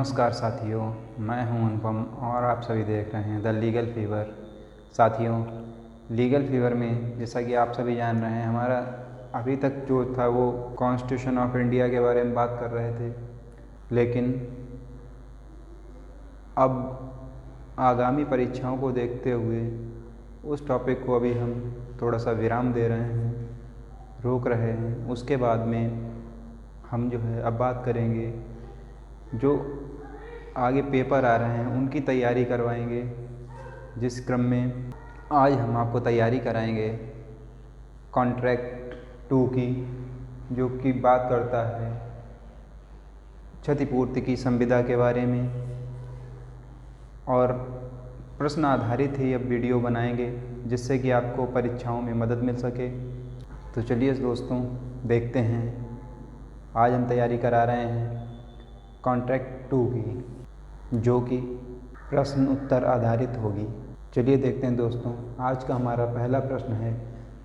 नमस्कार साथियों, मैं हूं अनुपम और आप सभी देख रहे हैं द लीगल फीवर। साथियों, लीगल फीवर में जैसा कि आप सभी जान रहे हैं, हमारा अभी तक जो था वो कॉन्स्टिट्यूशन ऑफ इंडिया के बारे में बात कर रहे थे, लेकिन अब आगामी परीक्षाओं को देखते हुए उस टॉपिक को अभी हम थोड़ा सा विराम दे रहे हैं, रोक रहे हैं। उसके बाद में हम जो है अब बात करेंगे जो आगे पेपर आ रहे हैं उनकी तैयारी करवाएंगे, जिस क्रम में आज हम आपको तैयारी कराएंगे कॉन्ट्रैक्ट 2 की, जो कि बात करता है क्षतिपूर्ति की संविदा के बारे में। और प्रश्न आधारित ही अब वीडियो बनाएंगे जिससे कि आपको परीक्षाओं में मदद मिल सके। तो चलिए दोस्तों, देखते हैं। आज हम तैयारी करा रहे हैं कॉन्ट्रैक्ट 2 की, जो कि प्रश्न उत्तर आधारित होगी। चलिए देखते हैं दोस्तों। आज का हमारा पहला प्रश्न है,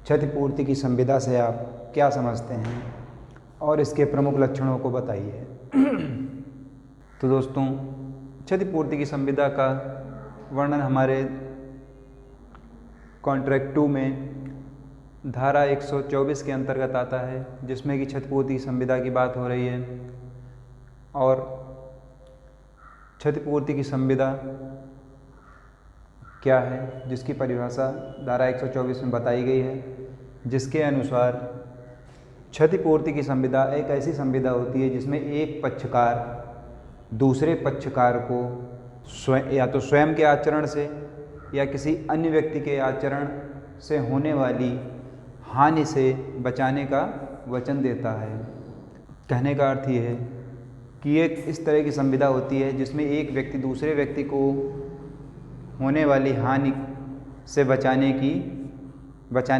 क्षतिपूर्ति की संविदा से आप क्या समझते हैं और इसके प्रमुख लक्षणों को बताइए। तो दोस्तों, क्षतिपूर्ति की संविदा का वर्णन हमारे कॉन्ट्रैक्ट 2 में धारा 124 के अंतर्गत आता है, जिसमें कि क्षतिपूर्ति की संविदा की बात हो रही है। और क्षतिपूर्ति की संविदा क्या है, जिसकी परिभाषा धारा 124 में बताई गई है, जिसके अनुसार क्षतिपूर्ति की संविदा एक ऐसी संविदा होती है जिसमें एक पक्षकार दूसरे पक्षकार को स्वयं या तो स्वयं के आचरण से या किसी अन्य व्यक्ति के आचरण से होने वाली हानि से बचाने का वचन देता है। कहने का अर्थ ये है कि एक इस तरह की संविदा होती है जिसमें एक व्यक्ति दूसरे व्यक्ति को होने वाली हानि से बचाने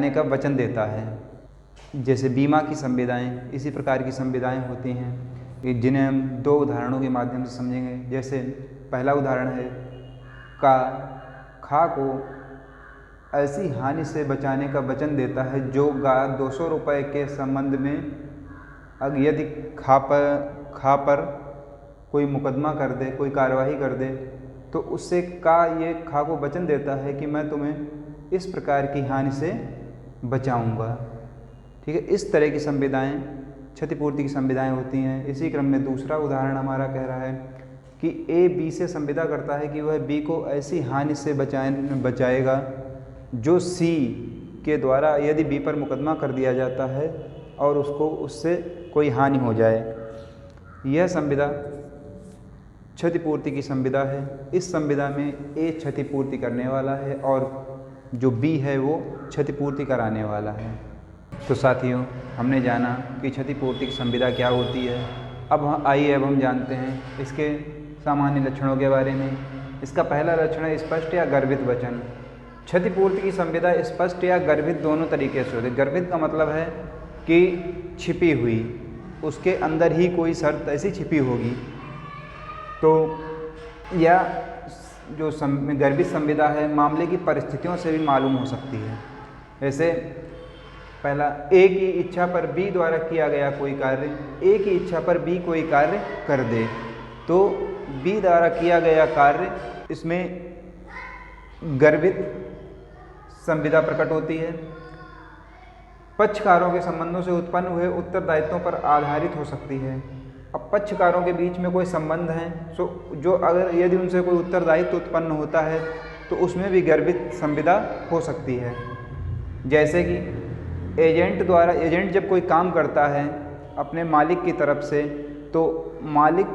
का वचन देता है। जैसे बीमा की संविदाएं, इसी प्रकार की संविदाएं होती हैं, जिन्हें हम 2 उदाहरणों के माध्यम से समझेंगे। जैसे पहला उदाहरण है, खा को ऐसी हानि से बचाने का वचन देता है जो 200 रुपये के संबंध में यदि खा पर कोई मुकदमा कर दे, कोई कार्रवाई कर दे, तो उससे ये खा को वचन देता है कि मैं तुम्हें इस प्रकार की हानि से बचाऊंगा। ठीक है, इस तरह की संविदाएं क्षतिपूर्ति की संविदाएं होती हैं। इसी क्रम में दूसरा उदाहरण हमारा कह रहा है कि ए बी से संविदा करता है कि वह बी को ऐसी हानि से बचाएगा जो सी के द्वारा यदि बी पर मुकदमा कर दिया जाता है और उससे कोई हानि हो जाए। यह संविदा क्षतिपूर्ति की संविदा है। इस संविदा में ए क्षतिपूर्ति करने वाला है और जो बी है वो क्षतिपूर्ति कराने वाला है। तो साथियों, हमने जाना कि क्षतिपूर्ति की संविदा क्या होती है। अब हम जानते हैं इसके सामान्य लक्षणों के बारे में। इसका पहला लक्षण है स्पष्ट या गर्भित वचन। क्षतिपूर्ति की संविदा स्पष्ट या गर्भित दोनों तरीके से होती है। गर्भित का मतलब है कि छिपी हुई, उसके अंदर ही कोई शर्त ऐसी छिपी होगी, तो या जो गर्भित संविदा है मामले की परिस्थितियों से भी मालूम हो सकती है। जैसे पहला, ए की इच्छा पर बी द्वारा किया गया कोई कार्य, ए की इच्छा पर बी कोई कार्य कर दे, तो बी द्वारा किया गया कार्य, इसमें गर्भित संविदा प्रकट होती है। पक्षकारों के संबंधों से उत्पन्न हुए उत्तरदायित्वों पर आधारित हो सकती है। अब पक्षकारों के बीच में कोई संबंध है, जो अगर यदि उनसे कोई उत्तरदायित्व उत्पन्न होता है तो उसमें भी गर्भित संविदा हो सकती है। जैसे कि एजेंट जब कोई काम करता है अपने मालिक की तरफ से, तो मालिक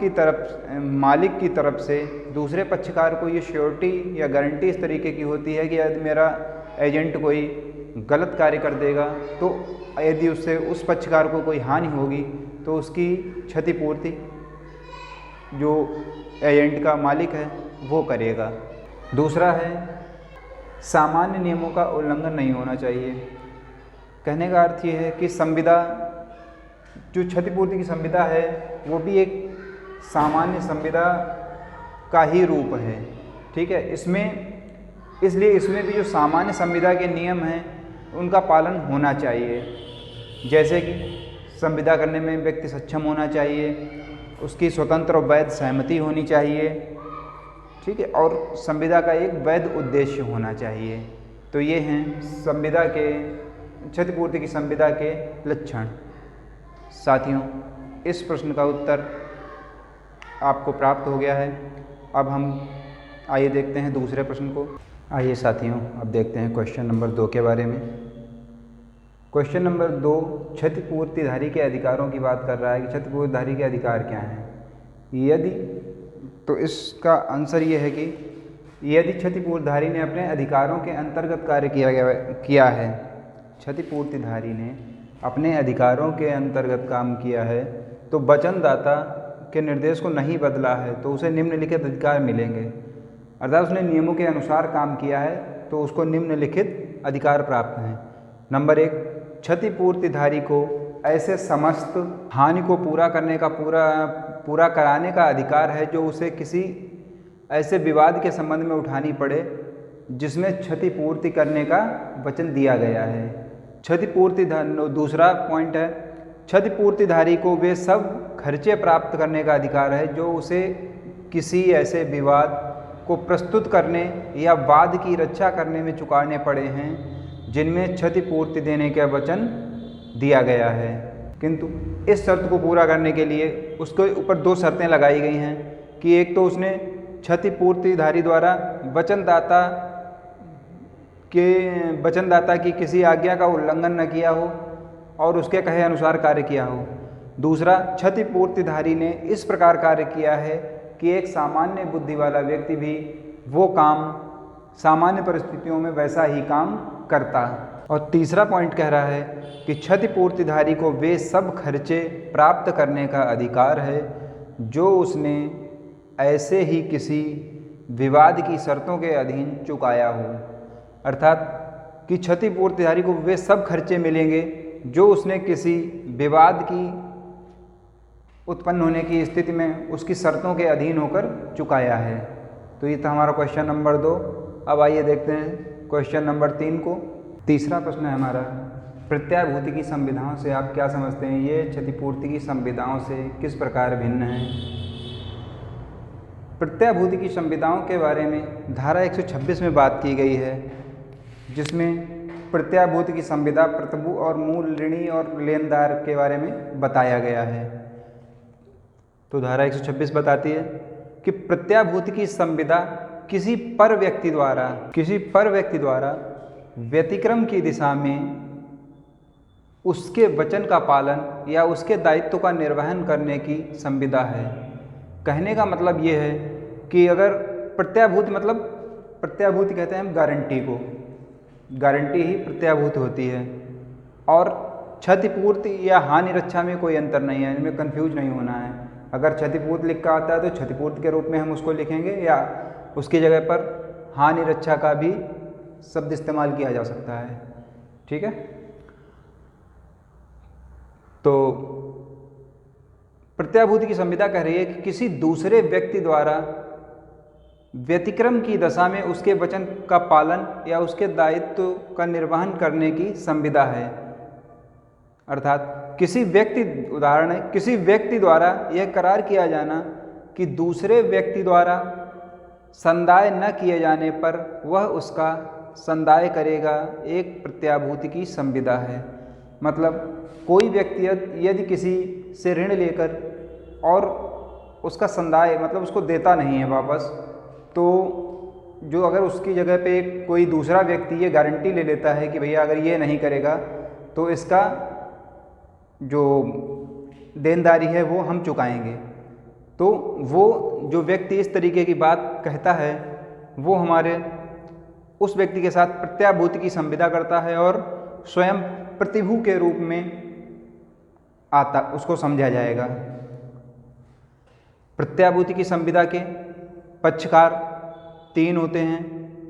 की तरफ से दूसरे पक्षकार को ये श्योरिटी या गारंटी इस तरीके की होती है कि यदि मेरा एजेंट कोई गलत कार्य कर देगा तो यदि उससे उस पक्षकार को कोई हानि होगी तो उसकी क्षतिपूर्ति जो एजेंट का मालिक है वो करेगा। दूसरा है, सामान्य नियमों का उल्लंघन नहीं होना चाहिए। कहने का अर्थ ये है कि संविदा, जो क्षतिपूर्ति की संविदा है, वो भी एक सामान्य संविदा का ही रूप है। ठीक है, इसलिए इसमें भी जो सामान्य संविदा के नियम हैं उनका पालन होना चाहिए। जैसे कि संविदा करने में व्यक्ति सक्षम होना चाहिए, उसकी स्वतंत्र और वैध सहमति होनी चाहिए, ठीक है, और संविदा का एक वैध उद्देश्य होना चाहिए। तो ये हैं संविदा के, क्षतिपूर्ति की संविदा के लक्षण। साथियों, इस प्रश्न का उत्तर आपको प्राप्त हो गया है। अब हम आइए देखते हैं दूसरे प्रश्न को। आइए साथियों, अब देखते हैं क्वेश्चन नंबर 2 के बारे में। क्वेश्चन नंबर 2 क्षतिपूर्तिधारी के अधिकारों की बात कर रहा है कि क्षतिपूर्तिधारी के अधिकार क्या हैं। यदि तो इसका आंसर ये है कि यदि क्षतिपूर्तिधारी ने अपने अधिकारों के अंतर्गत कार्य किया है, क्षतिपूर्तिधारी ने अपने अधिकारों के अंतर्गत काम किया है, तो वचनदाता के निर्देश को नहीं बदला है, तो उसे निम्नलिखित अधिकार मिलेंगे। अर्थात उसने नियमों के अनुसार काम किया है तो उसको निम्नलिखित अधिकार प्राप्त हैं। नंबर 1, क्षतिपूर्तिधारी को ऐसे समस्त हानि को पूरा करने का पूरा कराने का अधिकार है जो उसे किसी ऐसे विवाद के संबंध में उठानी पड़े जिसमें क्षतिपूर्ति करने का वचन दिया गया है। दूसरा पॉइंट है, क्षतिपूर्तिधारी को वे सब खर्चे प्राप्त करने का अधिकार है जो उसे किसी ऐसे विवाद को प्रस्तुत करने या वाद की रक्षा करने में चुकाने पड़े हैं जिनमें क्षतिपूर्ति देने का वचन दिया गया है। किंतु इस शर्त को पूरा करने के लिए उसके ऊपर 2 शर्तें लगाई गई हैं कि एक तो उसने क्षतिपूर्तिधारी द्वारा वचनदाता की किसी आज्ञा का उल्लंघन न किया हो और उसके कहे अनुसार कार्य किया हो। दूसरा, क्षतिपूर्तिधारी ने इस प्रकार कार्य किया है कि एक सामान्य बुद्धि वाला व्यक्ति भी वो काम सामान्य परिस्थितियों में वैसा ही काम करता। और तीसरा पॉइंट कह रहा है कि क्षतिपूर्तिधारी को वे सब खर्चे प्राप्त करने का अधिकार है जो उसने ऐसे ही किसी विवाद की शर्तों के अधीन चुकाया हो। अर्थात कि क्षतिपूर्तिधारी को वे सब खर्चे मिलेंगे जो उसने किसी विवाद की उत्पन्न होने की स्थिति में उसकी शर्तों के अधीन होकर चुकाया है। तो ये था हमारा क्वेश्चन नंबर 2। अब आइए देखते हैं क्वेश्चन नंबर 3 को। तीसरा प्रश्न है हमारा, प्रत्याभूति की संविधाओं से आप क्या समझते हैं? ये क्षतिपूर्ति की संविधाओं से किस प्रकार भिन्न है? प्रत्याभूति की संविधाओं के बारे में धारा 126 में बात की गई है, जिसमें प्रत्याभूति की संविदा प्रतिभू और मूल ऋणी और लेनदार के बारे में बताया गया है। तो धारा 126 बताती है कि प्रत्याभूति की संविदा किसी पर व्यक्ति द्वारा व्यतिक्रम की दिशा में उसके वचन का पालन या उसके दायित्व का निर्वहन करने की संविदा है। कहने का मतलब ये है कि अगर प्रत्याभूति कहते हैं हम गारंटी को, गारंटी ही प्रत्याभूति होती है। और क्षतिपूर्ति या हानि रक्षा में कोई अंतर नहीं है, इनमें कंफ्यूज नहीं होना है। अगर क्षतिपूर्ति लिखा आता है तो क्षतिपूर्ति के रूप में हम उसको लिखेंगे या उसकी जगह पर हानि रक्षा का भी शब्द इस्तेमाल किया जा सकता है। ठीक है, तो प्रत्याभूति की संविदा कह रही है कि किसी दूसरे व्यक्ति द्वारा व्यतिक्रम की दशा में उसके वचन का पालन या उसके दायित्व का निर्वहन करने की संविदा है। अर्थात किसी व्यक्ति द्वारा यह करार किया जाना कि दूसरे व्यक्ति द्वारा संदाय न किए जाने पर वह उसका संदाय करेगा, एक प्रत्याभूति की संविदा है। मतलब कोई व्यक्ति यदि किसी से ऋण लेकर और उसका संदाय मतलब उसको देता नहीं है वापस, तो जो अगर उसकी जगह पे कोई दूसरा व्यक्ति ये गारंटी ले लेता है कि भैया अगर ये नहीं करेगा तो इसका जो देनदारी है वो हम चुकाएंगे, तो वो जो व्यक्ति इस तरीके की बात कहता है वो हमारे उस व्यक्ति के साथ प्रत्याभूति की संविदा करता है और स्वयं प्रतिभू के रूप में उसको समझा जाएगा। प्रत्याभूति की संविदा के पक्षकार 3 होते हैं।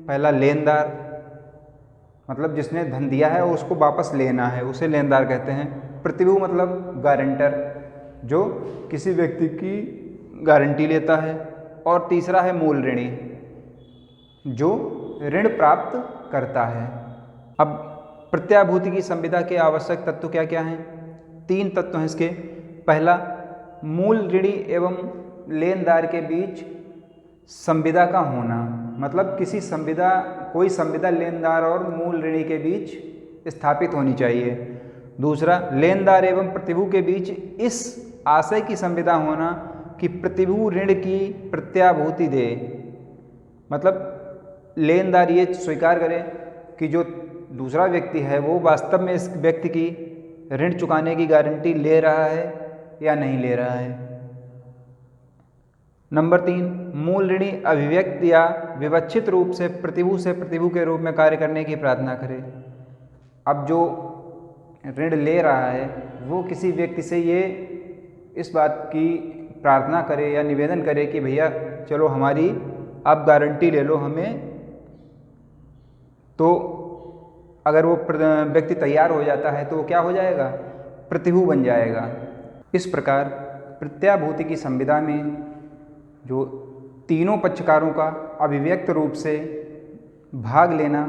पहला लेनदार, मतलब जिसने धन दिया है उसको वापस लेना है, उसे लेनदार कहते हैं। प्रतिभू मतलब गारंटर, जो किसी व्यक्ति की गारंटी लेता है। और तीसरा है मूल ऋणी, जो ऋण प्राप्त करता है। अब प्रत्याभूति की संविदा के आवश्यक तत्व क्या क्या हैं? तीन तत्व हैं इसके। पहला, मूल ऋणी एवं लेनदार के बीच संविदा का होना, मतलब कोई संविदा लेनदार और मूल ऋणी के बीच स्थापित होनी चाहिए। दूसरा, लेनदार एवं प्रतिभू के बीच इस आशय की संविदा होना कि प्रतिभू ऋण की प्रत्याभूति दे, मतलब लेनदार ये स्वीकार करे कि जो दूसरा व्यक्ति है वो वास्तव में इस व्यक्ति की ऋण चुकाने की गारंटी ले रहा है या नहीं ले रहा है। नंबर 3, मूल ऋणी अभिव्यक्त या विवक्षित रूप से प्रतिभू के रूप में कार्य करने की प्रार्थना करे। अब जो ऋण ले रहा है वो किसी व्यक्ति से ये इस बात की प्रार्थना करे या निवेदन करे कि भैया चलो हमारी आप गारंटी ले लो हमें, तो अगर वो व्यक्ति तैयार हो जाता है तो वो क्या हो जाएगा, प्रतिभू बन जाएगा। इस प्रकार प्रत्याभूति की संविदा में जो तीनों पक्षकारों का अभिव्यक्त रूप से भाग लेना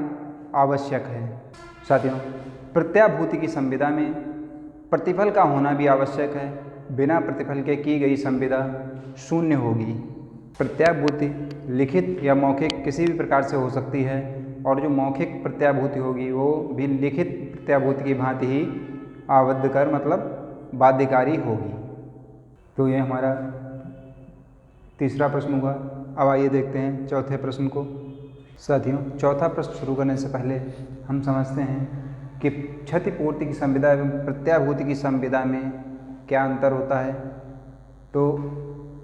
आवश्यक है। साथियों, प्रत्याभूति की संविदा में प्रतिफल का होना भी आवश्यक है। बिना प्रतिफल के की गई संविदा शून्य होगी। प्रत्याभूति लिखित या मौखिक किसी भी प्रकार से हो सकती है, और जो मौखिक प्रत्याभूति होगी वो भी लिखित प्रत्याभूति की भांति ही आबद्ध कर मतलब बाध्यकारी होगी। तो ये हमारा तीसरा प्रश्न हुआ। अब आइए देखते हैं चौथे प्रश्न को। साथियों, चौथा प्रश्न शुरू करने से पहले हम समझते हैं कि क्षतिपूर्ति की संविदा एवं प्रत्याभूति की संविदा में क्या अंतर होता है। तो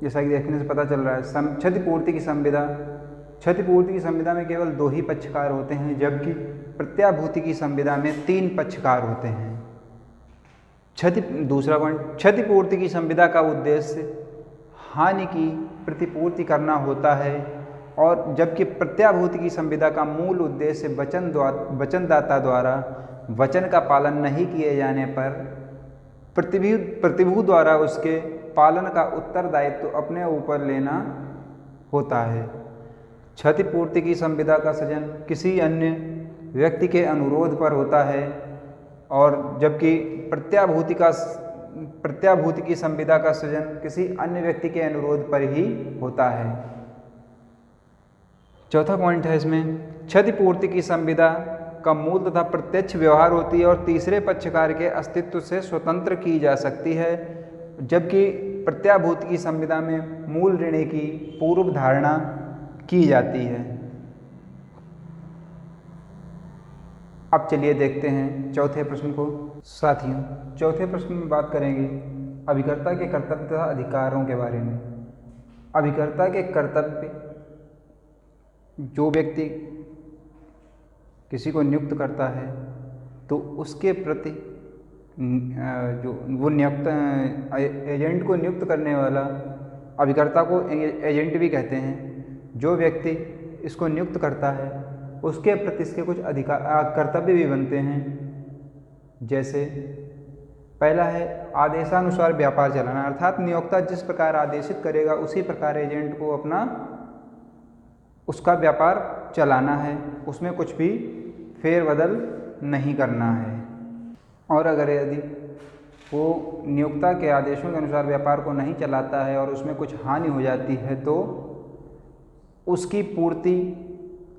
जैसा कि देखने से पता चल रहा है, क्षतिपूर्ति की संविदा में केवल 2 ही पक्षकार होते हैं, जबकि प्रत्याभूति की संविदा में 3 पक्षकार होते हैं। दूसरा पॉइंट, क्षतिपूर्ति की संविदा का उद्देश्य हानि की प्रतिपूर्ति करना होता है, और जबकि प्रत्याभूति की संविदा का मूल उद्देश्य वचनदाता द्वारा वचन का पालन नहीं किए जाने पर प्रतिभू द्वारा उसके पालन का उत्तरदायित्व अपने ऊपर लेना होता है। क्षतिपूर्ति की संविदा का सृजन किसी अन्य व्यक्ति के अनुरोध पर होता है, और जबकि प्रत्याभूति की संविदा का सृजन किसी अन्य व्यक्ति के अनुरोध पर ही होता है। चौथा पॉइंट है इसमें, क्षतिपूर्ति की संविदा का मूल तथा प्रत्यक्ष व्यवहार होती है और तीसरे पक्षकार के अस्तित्व से स्वतंत्र की जा सकती है, जबकि प्रत्याभूति की संविदा में मूल ऋणी की पूर्व धारणा की जाती है। अब चलिए देखते हैं चौथे प्रश्न को। साथियों, चौथे प्रश्न में बात करेंगे अभिकर्ता के कर्तव्य तथा अधिकारों के बारे में। अभिकर्ता के कर्तव्य, जो व्यक्ति किसी को नियुक्त करता है तो उसके प्रति जो वो नियुक्त एजेंट को नियुक्त करने वाला, अभिकर्ता को एजेंट भी कहते हैं, जो व्यक्ति इसको नियुक्त करता है उसके प्रति इसके कुछ कर्तव्य भी बनते हैं। जैसे पहला है आदेशानुसार व्यापार चलाना, अर्थात नियोक्ता जिस प्रकार आदेशित करेगा उसी प्रकार एजेंट को उसका व्यापार चलाना है, उसमें कुछ भी फेरबदल नहीं करना है। और अगर यदि वो नियोक्ता के आदेशों के अनुसार व्यापार को नहीं चलाता है और उसमें कुछ हानि हो जाती है तो उसकी पूर्ति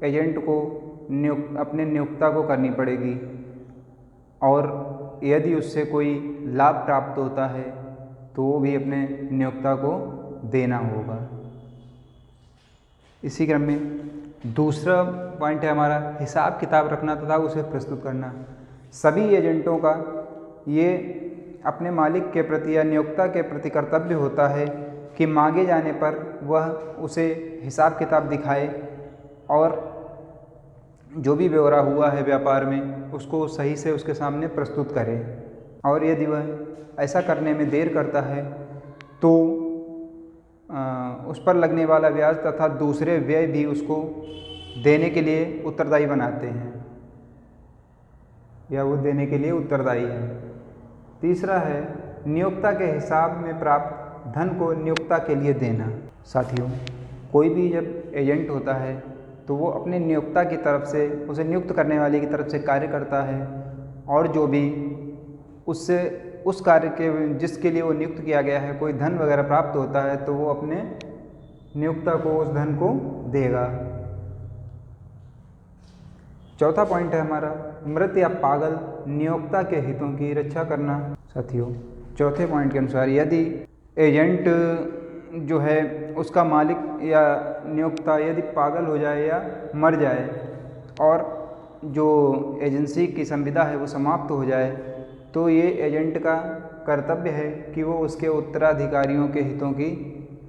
एजेंट को अपने नियोक्ता को करनी पड़ेगी, और यदि उससे कोई लाभ प्राप्त होता है तो वो भी अपने नियोक्ता को देना होगा। इसी क्रम में दूसरा पॉइंट है हमारा हिसाब किताब रखना तथा उसे प्रस्तुत करना। सभी एजेंटों का ये अपने मालिक के प्रति या नियोक्ता के प्रति कर्तव्य होता है कि मांगे जाने पर वह उसे हिसाब किताब दिखाए और जो भी ब्यौरा हुआ है व्यापार में उसको सही से उसके सामने प्रस्तुत करे। और यदि वह ऐसा करने में देर करता है तो उस पर लगने वाला ब्याज तथा दूसरे व्यय भी उसको देने के लिए उत्तरदायी बनाते हैं, या वो देने के लिए उत्तरदायी है। तीसरा है नियोक्ता के हिसाब में प्राप्त धन को नियोक्ता के लिए देना। साथियों, कोई भी जब एजेंट होता है तो वो अपने नियोक्ता की तरफ से, उसे नियुक्त करने वाले की तरफ से कार्य करता है, और जो भी उससे उस कार्य के जिसके लिए वो नियुक्त किया गया है कोई धन वगैरह प्राप्त होता है तो वो अपने नियोक्ता को उस धन को देगा। चौथा पॉइंट है हमारा मृत या पागल नियोक्ता के हितों की रक्षा करना। साथियों, चौथे पॉइंट के अनुसार यदि एजेंट जो है उसका मालिक या नियोक्ता यदि पागल हो जाए या मर जाए और जो एजेंसी की संविदा है वो समाप्त हो जाए तो ये एजेंट का कर्तव्य है कि वो उसके उत्तराधिकारियों के हितों की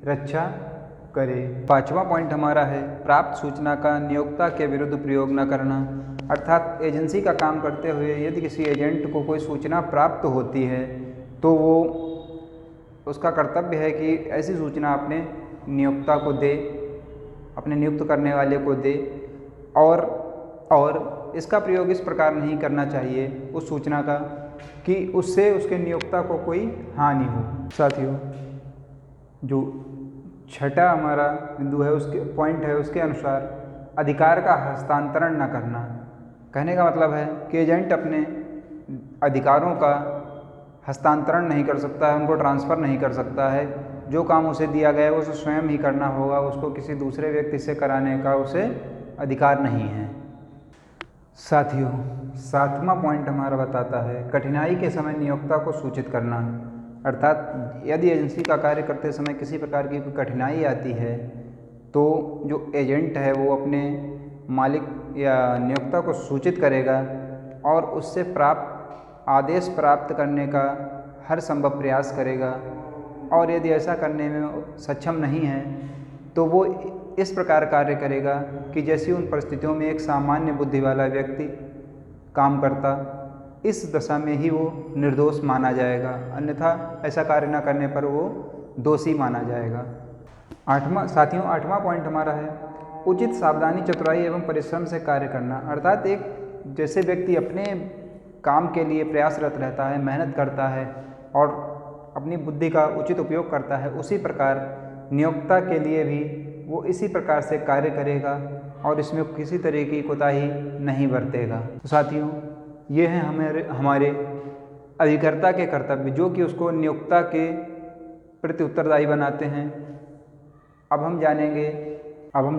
रक्षा करे। पांचवा पॉइंट हमारा है प्राप्त सूचना का नियोक्ता के विरुद्ध प्रयोग न करना। अर्थात एजेंसी का काम करते हुए यदि किसी एजेंट को कोई सूचना प्राप्त होती है तो वो उसका कर्तव्य है कि ऐसी सूचना अपने नियोक्ता को दे, अपने नियुक्त करने वाले को दे और इसका प्रयोग इस प्रकार नहीं करना चाहिए उस सूचना का कि उससे उसके नियोक्ता को कोई हानि हो। साथियों, जो छठा हमारा बिंदु है उसके पॉइंट है उसके अनुसार अधिकार का हस्तांतरण न करना। कहने का मतलब है कि एजेंट अपने अधिकारों का हस्तांतरण नहीं कर सकता है, उनको ट्रांसफ़र नहीं कर सकता है। जो काम उसे दिया गया है वो उसे स्वयं ही करना होगा, उसको किसी दूसरे व्यक्ति से कराने का उसे अधिकार नहीं है। साथियों, सातवां पॉइंट हमारा बताता है कठिनाई के समय नियोक्ता को सूचित करना। अर्थात यदि एजेंसी का कार्य करते समय किसी प्रकार की कोई कठिनाई आती है तो जो एजेंट है वो अपने मालिक या नियोक्ता को सूचित करेगा और उससे आदेश प्राप्त करने का हर संभव प्रयास करेगा। और यदि ऐसा करने में सक्षम नहीं है तो वो इस प्रकार कार्य करेगा कि जैसी उन परिस्थितियों में एक सामान्य बुद्धि वाला व्यक्ति काम करता, इस दशा में ही वो निर्दोष माना जाएगा, अन्यथा ऐसा कार्य न करने पर वो दोषी माना जाएगा। आठवां पॉइंट हमारा है उचित सावधानी, चतुराई एवं परिश्रम से कार्य करना। अर्थात एक जैसे व्यक्ति अपने काम के लिए प्रयासरत रहता है, मेहनत करता है और अपनी बुद्धि का उचित उपयोग करता है, उसी प्रकार नियोक्ता के लिए भी वो इसी प्रकार से कार्य करेगा और इसमें किसी तरह की कोताही नहीं बरतेगा। तो साथियों, ये हैं हमारे अभिकर्ता के कर्तव्य जो कि उसको नियोक्ता के प्रति उत्तरदायी बनाते हैं। अब हम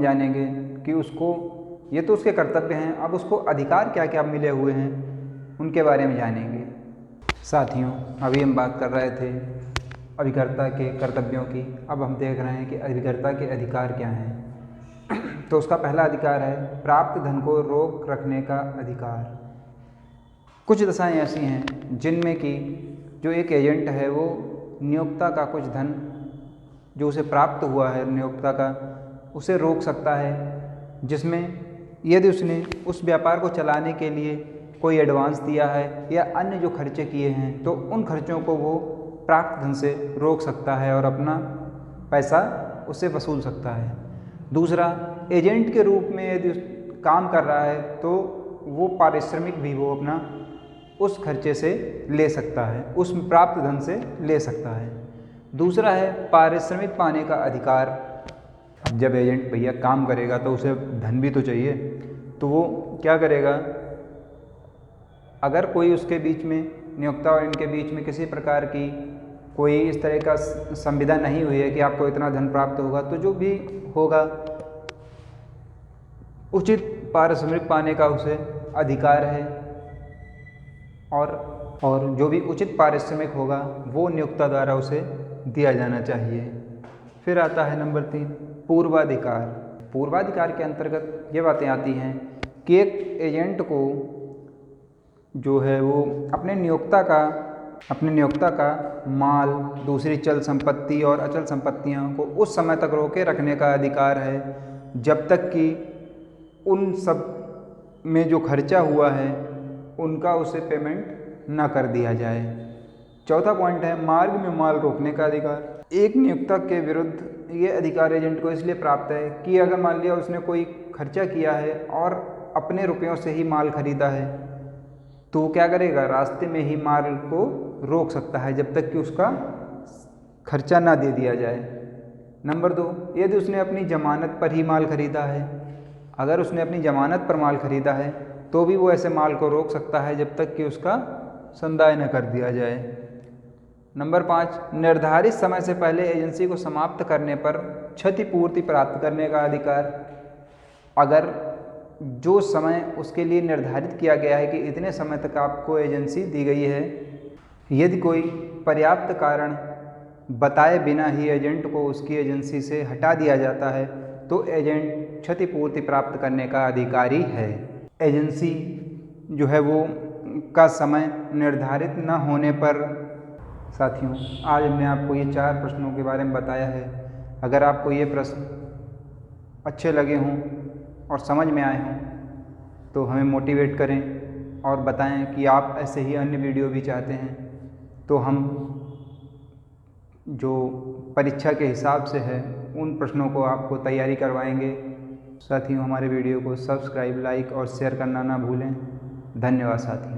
जानेंगे कि उसको ये तो उसके कर्तव्य हैं, अब उसको अधिकार क्या क्या मिले हुए हैं उनके बारे में जानेंगे। साथियों, अभी हम बात कर रहे थे अभिकर्ता के कर्तव्यों की, अब हम देख रहे हैं कि अभिकर्ता के अधिकार क्या हैं। तो उसका पहला अधिकार है प्राप्त धन को रोक रखने का अधिकार। कुछ दशाएं ऐसी हैं जिनमें कि जो एक एजेंट है वो नियोक्ता का कुछ धन जो उसे प्राप्त हुआ है नियोक्ता का उसे रोक सकता है, जिसमें यदि उसने उस व्यापार को चलाने के लिए कोई एडवांस दिया है या अन्य जो खर्चे किए हैं तो उन खर्चों को वो प्राप्त धन से रोक सकता है और अपना पैसा उससे वसूल सकता है। दूसरा, एजेंट के रूप में यदि काम कर रहा है तो वो पारिश्रमिक भी वो अपना उस खर्चे से ले सकता है, उस प्राप्त धन से ले सकता है। दूसरा है पारिश्रमिक पाने का अधिकार। अब जब एजेंट भैया काम करेगा तो उसे धन भी तो चाहिए, तो वो क्या करेगा, अगर कोई उसके बीच में नियोक्ता और इनके बीच में किसी प्रकार की कोई इस तरह का संविदा नहीं हुई है कि आपको इतना धन प्राप्त होगा, तो जो भी होगा उचित पारिश्रमिक पाने का उसे अधिकार है और जो भी उचित पारिश्रमिक होगा वो नियोक्ता द्वारा उसे दिया जाना चाहिए। फिर आता है नंबर 3 पूर्वाधिकार। पूर्वाधिकार के अंतर्गत ये बातें आती हैं कि एक एजेंट को जो है वो अपने नियोक्ता का माल, दूसरी चल संपत्ति और अचल संपत्तियों को उस समय तक रोके रखने का अधिकार है जब तक कि उन सब में जो खर्चा हुआ है उनका उसे पेमेंट ना कर दिया जाए। चौथा पॉइंट है मार्ग में माल रोकने का अधिकार। एक नियोक्ता के विरुद्ध ये अधिकार एजेंट को इसलिए प्राप्त है कि अगर मान लिया उसने कोई खर्चा किया है और अपने रुपयों से ही माल खरीदा है तो वो क्या करेगा, रास्ते में ही माल को रोक सकता है जब तक कि उसका खर्चा ना दे दिया जाए। नंबर 2, यदि उसने अपनी ज़मानत पर ही माल खरीदा है, अगर उसने अपनी ज़मानत पर माल खरीदा है तो भी वो ऐसे माल को रोक सकता है जब तक कि उसका संदाय न कर दिया जाए। नंबर 5, निर्धारित समय से पहले एजेंसी को समाप्त करने पर क्षतिपूर्ति प्राप्त करने का अधिकार। अगर जो समय उसके लिए निर्धारित किया गया है कि इतने समय तक आपको एजेंसी दी गई है, यदि कोई पर्याप्त कारण बताए बिना ही एजेंट को उसकी एजेंसी से हटा दिया जाता है तो एजेंट क्षतिपूर्ति प्राप्त करने का अधिकारी है। एजेंसी जो है वो का समय निर्धारित न होने पर साथियों, आज हमने आपको ये 4 प्रश्नों के बारे में बताया है। अगर आपको ये प्रश्न अच्छे लगे हों और समझ में आए हों तो हमें मोटिवेट करें और बताएं कि आप ऐसे ही अन्य वीडियो भी चाहते हैं, तो हम जो परीक्षा के हिसाब से है उन प्रश्नों को आपको तैयारी करवाएंगे। साथियों, हमारे वीडियो को सब्सक्राइब, लाइक और शेयर करना ना भूलें। धन्यवाद साथियों।